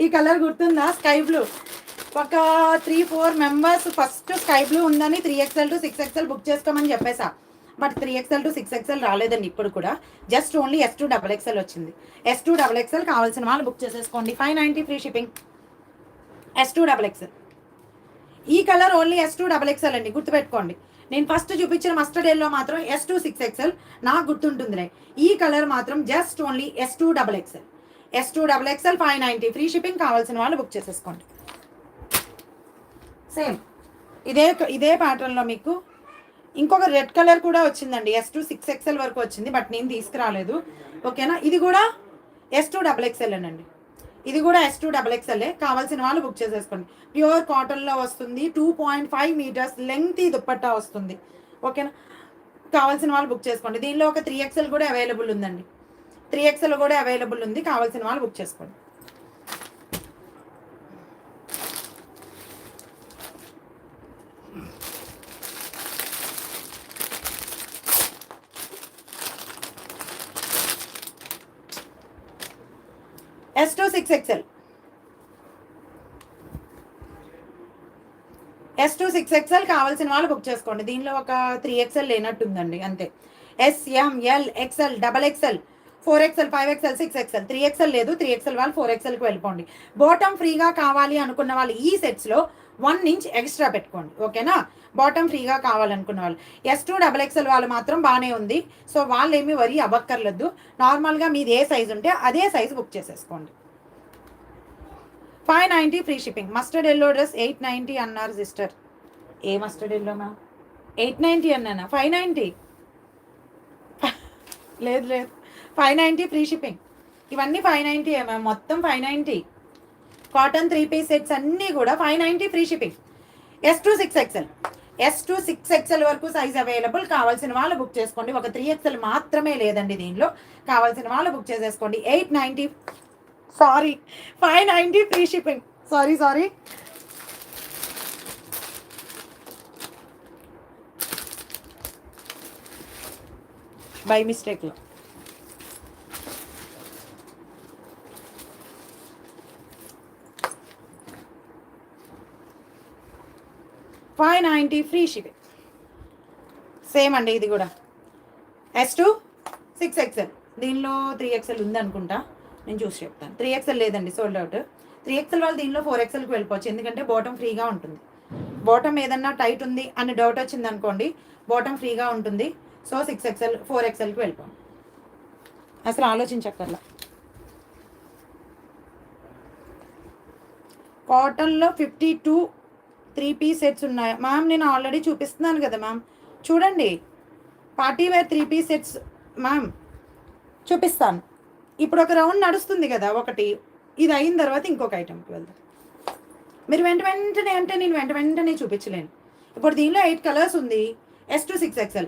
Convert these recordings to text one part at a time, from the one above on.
ఈ కలర్ గుర్తుందా? Sky blue. ఒక 3-4 మెంబర్స్ ఫస్ట్ స్కై బ్లూ ఉందని 3XL to 6XL బుక్ చేసుకోమని చెప్పేసా. బట్ 3XL to 6XL రాలేదండి ఇప్పుడు కూడా. జస్ట్ ఓన్లీ S2XXL వచ్చింది. S2XXL కావాల్సిన వాళ్ళు బుక్ చేసేసుకోండి. 590 ఫ్రీ షిప్పింగ్. S2XXL. ఈ కలర్ ఓన్లీ S2XXL అండి, గుర్తుపెట్టుకోండి. నేను ఫస్ట్ చూపించిన మస్టర్డ్ ఎల్లో మాత్రం S2 6XL, నాకు గుర్తుంటుందిలే. ఈ కలర్ మాత్రం just only S2XXL. S2XXL 590 free shipping. కావాల్సిన వాళ్ళు బుక్ చేసేసుకోండి. సేమ్ ఇదే ప్యాటర్న్లో మీకు ఇంకొక రెడ్ కలర్ కూడా వచ్చిందండి. S2 6XL వరకు వచ్చింది, బట్ నేను తీసుకురాలేదు. ఓకేనా? ఇది కూడా S2XXL అండి. ఇది కూడా S2XXL. కావాల్సిన వాళ్ళు బుక్ చేసేసుకోండి. ప్యూర్ కాటన్లో వస్తుంది. 2.5 మీటర్స్ లెంగ్త్ దుప్పట్టా వస్తుంది. ఓకేనా? కావాల్సిన వాళ్ళు బుక్ చేసుకోండి. దీనిలో ఒక 3XL కూడా అవైలబుల్ ఉందండి. 3XL కూడా అవైలబుల్ ఉంది. కావాల్సిన వాళ్ళు బుక్ చేసుకోండి. S2 6XL. S2 6XL కావాల్సిన వాళ్ళు బుక్ చేసుకోండి. దీనిలో ఒక 3XL లేనట్టుందండి, అంతే. SML XL XXL 4XL 5XL 6XL 3XL లేదు. 3XL వాళ్ళు 4XLకి వెళ్ళిపోండి. బాటమ్ ఫ్రీగా కావాలి అనుకున్న వాళ్ళు ఈ సెట్స్లో 1 ఇంచ్ ఎక్స్ట్రా పెట్టుకోండి. ఓకేనా? బాటమ్ ఫ్రీగా కావాలనుకున్న వాళ్ళు. S2XXL వాళ్ళు మాత్రం బాగానే ఉంది. సో వాళ్ళు ఏమీ వరి అవ్వక్కర్లేదు. నార్మల్గా మీది ఏ సైజు ఉంటే అదే సైజు బుక్ చేసేసుకోండి. 590 free shipping. Mustard yellow dress 890 అన్నారు సిస్టర్. ఏ మస్టర్డ్ ఎల్లో మ్యామ్? 890 అన్నానా? 590 లేదు లేదు, 590 ఫ్రీ షిప్పింగ్. ఇవన్నీ 590 మ్యామ్, మొత్తం 590. కాటన్ 3 పీస్ సెట్స్ అన్నీ కూడా 590 free shipping. S2 6XL. S2 6XL వరకు సైజ్ అవైలబుల్. కావాల్సిన వాళ్ళు బుక్ చేసుకోండి. ఒక 3XL మాత్రమే లేదండి దీనిలో. కావాల్సిన వాళ్ళు బుక్ చేసేసుకోండి. 890 sorry 590 free shipping. Sorry by మిస్టేక్లో. $590 ఫ్రీ షిప్పింగ్. సేమ్ అండి ఇది కూడా S2 6XL. దీనిలో 3XL ఉంది అనుకుంటా, నేను చూసి చెప్తాను. 3XL లేదండి, సోల్డ్ అవుట్. 3XL వాళ్ళు దీనిలో 4XLకి వెళ్ళిపోవచ్చు, ఎందుకంటే బాటమ్ ఫ్రీగా ఉంటుంది. బాటమ్ ఏదన్నా టైట్ ఉంది అని డౌట్ వచ్చింది అనుకోండి, బాటమ్ ఫ్రీగా ఉంటుంది. సో 6XL 4XLకి వెళ్ళిపోండి, అసలు ఆలోచించక్కర్లా. కాటన్లో 52 3 పీస్ సెట్స్ ఉన్నాయి మ్యామ్. నేను ఆల్రెడీ చూపిస్తున్నాను కదా మ్యామ్, చూడండి. Party wear 3 piece sets ma'am చూపిస్తాను. ఇప్పుడు ఒక రౌండ్ నడుస్తుంది కదా ఒకటి, ఇది అయిన తర్వాత ఇంకొక ఐటెంకి వెళ్దాం. మీరు వెంటనే అంటే నేను వెంటనే చూపించలేను. ఇప్పుడు దీనిలో 8 కలర్స్ ఉంది. S2 6XL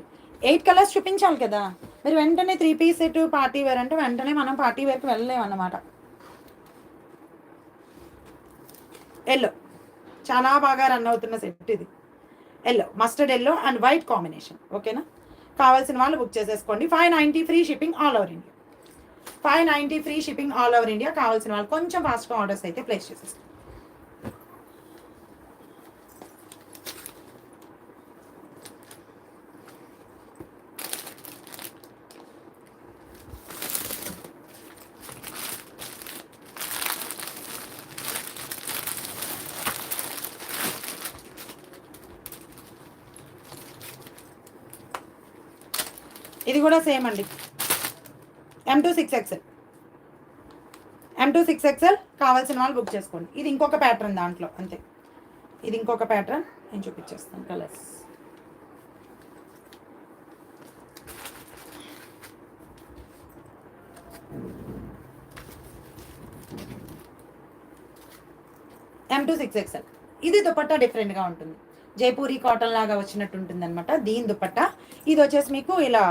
8 కలర్స్ చూపించాలి కదా. మీరు వెంటనే 3 పీస్ సెట్ పార్టీ వేర్ అంటే వెంటనే మనం పార్టీ వేర్కి వెళ్ళలేమన్నమాట. ఎల్లో చాలా బాగా రన్ అవుతున్న సెట్ ఇది. Yellow, mustard yellow and white combination. ఓకేనా? కావాల్సిన వాళ్ళు బుక్ చేసేసుకోండి. 590 free shipping all over India. 590 free shipping all over India. కావాల్సిన వాళ్ళు కొంచెం ఫాస్ట్గా ఆర్డర్స్ అయితే ప్లేస్ చేసేసుకోండి. ఇది కూడా సేమ్ అండి, M2 6XL. M2 6XL కావాల్సిన వాళ్ళు బుక్ చేసుకోండి. ఇది ఇంకొక ప్యాటర్న్ దాంట్లో, అంతే. ఇది ఇంకొక ప్యాటర్న్, నేను చూపించేస్తాను కలర్స్. M2 6XL. ఇది దుపట్టా డిఫరెంట్గా ఉంటుంది, జైపూరి కాటన్ లాగా వచ్చినట్టు ఉంటుంది అనమాట దీని దుపట్టా. ఇది వచ్చేసి మీకు ఇలా